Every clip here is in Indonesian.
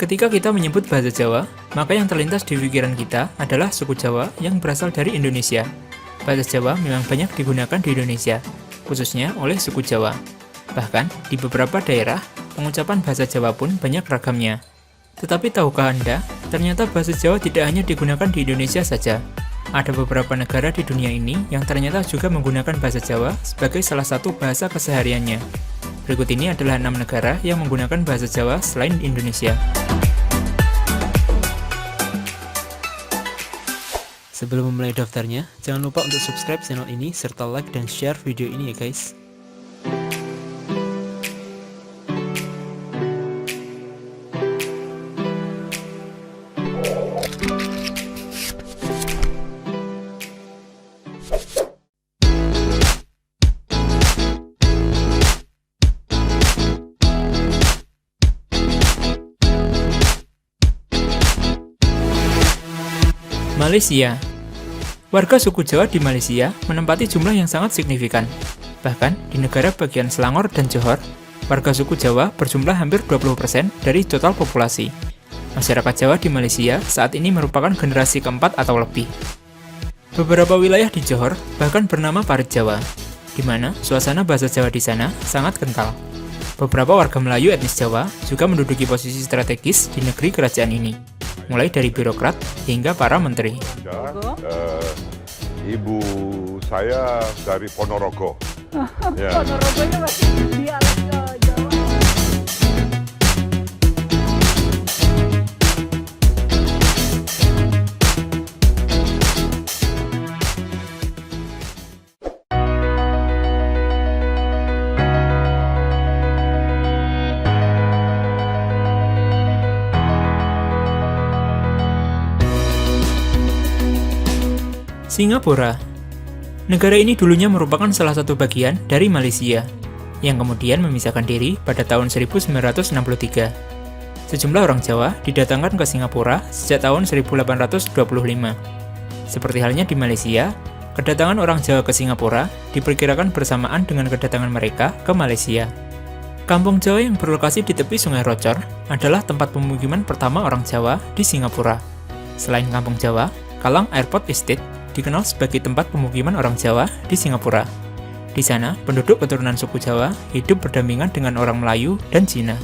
Ketika kita menyebut bahasa Jawa, maka yang terlintas di pikiran kita adalah suku Jawa yang berasal dari Indonesia. Bahasa Jawa memang banyak digunakan di Indonesia, khususnya oleh suku Jawa. Bahkan, di beberapa daerah, pengucapan bahasa Jawa pun banyak ragamnya. Tetapi tahukah Anda, ternyata bahasa Jawa tidak hanya digunakan di Indonesia saja. Ada beberapa negara di dunia ini yang ternyata juga menggunakan bahasa Jawa sebagai salah satu bahasa kesehariannya. Berikut ini adalah 6 negara yang menggunakan bahasa Jawa selain Indonesia. Sebelum memulai daftarnya, jangan lupa untuk subscribe channel ini serta like dan share video ini ya guys. Malaysia. Warga suku Jawa di Malaysia menempati jumlah yang sangat signifikan. Bahkan, di negara bagian Selangor dan Johor, warga suku Jawa berjumlah hampir 20% dari total populasi. Masyarakat Jawa di Malaysia saat ini merupakan generasi keempat atau lebih. Beberapa wilayah di Johor bahkan bernama Parit Jawa, di mana suasana bahasa Jawa di sana sangat kental. Beberapa warga Melayu etnis Jawa juga menduduki posisi strategis di negeri kerajaan ini, mulai dari birokrat hingga para menteri. Ibu saya dari Ponorogo. Ya. Ponorogonya masih dialek Jawa. Singapura. Negara ini dulunya merupakan salah satu bagian dari Malaysia, yang kemudian memisahkan diri pada tahun 1963. Sejumlah orang Jawa didatangkan ke Singapura sejak tahun 1825. Seperti halnya di Malaysia, kedatangan orang Jawa ke Singapura diperkirakan bersamaan dengan kedatangan mereka ke Malaysia. Kampung Jawa yang berlokasi di tepi Sungai Rocor adalah tempat pemukiman pertama orang Jawa di Singapura. Selain Kampung Jawa, Kallang Airport Estate dikenal sebagai tempat pemukiman orang Jawa di Singapura. Di sana, penduduk keturunan suku Jawa hidup berdampingan dengan orang Melayu dan Cina.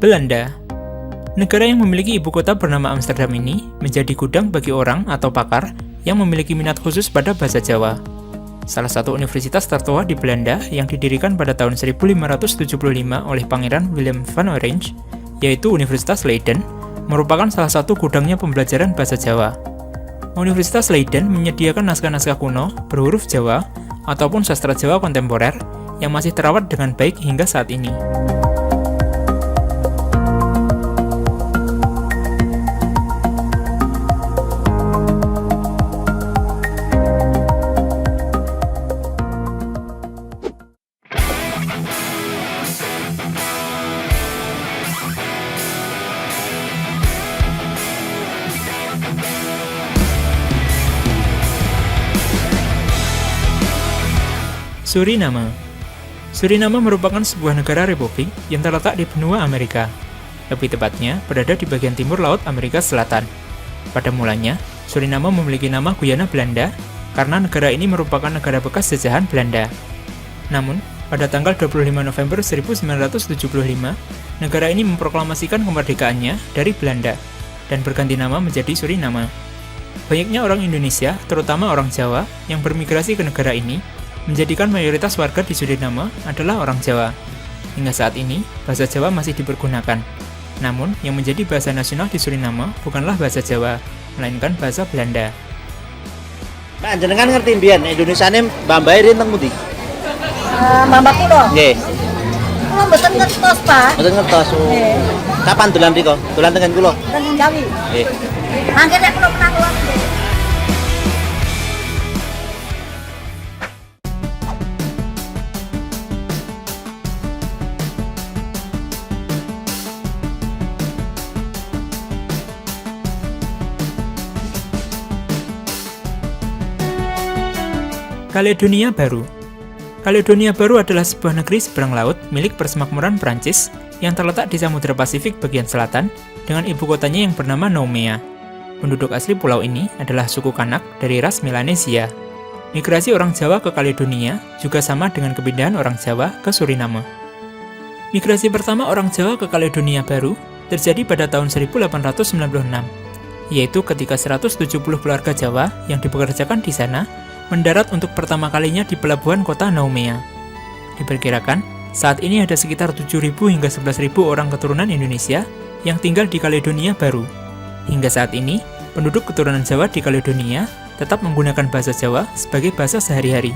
Belanda. Negara yang memiliki ibu kota bernama Amsterdam ini menjadi gudang bagi orang atau pakar yang memiliki minat khusus pada bahasa Jawa. Salah satu universitas tertua di Belanda yang didirikan pada tahun 1575 oleh Pangeran Willem van Orange, yaitu Universitas Leiden, merupakan salah satu gudangnya pembelajaran bahasa Jawa. Universitas Leiden menyediakan naskah-naskah kuno berhuruf Jawa ataupun sastra Jawa kontemporer yang masih terawat dengan baik hingga saat ini. Suriname. Suriname merupakan sebuah negara republik yang terletak di benua Amerika. Lebih tepatnya, berada di bagian timur laut Amerika Selatan. Pada mulanya, Suriname memiliki nama Guyana Belanda karena negara ini merupakan negara bekas jajahan Belanda. Namun, pada tanggal 25 November 1975, negara ini memproklamasikan kemerdekaannya dari Belanda dan berganti nama menjadi Suriname. Banyaknya orang Indonesia, terutama orang Jawa, yang bermigrasi ke negara ini menjadikan mayoritas warga di Suriname adalah orang Jawa. Hingga saat ini, bahasa Jawa masih dipergunakan. Namun, yang menjadi bahasa nasional di Suriname bukanlah bahasa Jawa, melainkan bahasa Belanda. Mbak, jenengan ngerti mbiyen Indonesiane mbambahe rinten pundi? Mbak kula. Nggih. Kula mboten ngertos, Pak. Mboten ngertos. Nggih. Kapan dolan mriko? Dolan tengen kula. Teng Jawi. Nggih. Mangke nek kula menang kula. Kaledonia Baru. Kaledonia Baru adalah sebuah negeri seberang laut milik Persemakmuran Prancis yang terletak di Samudra Pasifik bagian selatan dengan ibu kotanya yang bernama Noumea. Penduduk asli pulau ini adalah suku Kanak dari ras Melanesia. Migrasi orang Jawa ke Kaledonia juga sama dengan kepindahan orang Jawa ke Suriname. Migrasi pertama orang Jawa ke Kaledonia Baru terjadi pada tahun 1896, yaitu ketika 170 keluarga Jawa yang dipekerjakan di sana mendarat untuk pertama kalinya di pelabuhan kota Noumea. Diperkirakan, saat ini ada sekitar 7.000 hingga 11.000 orang keturunan Indonesia yang tinggal di Kaledonia Baru. Hingga saat ini, penduduk keturunan Jawa di Kaledonia tetap menggunakan bahasa Jawa sebagai bahasa sehari-hari.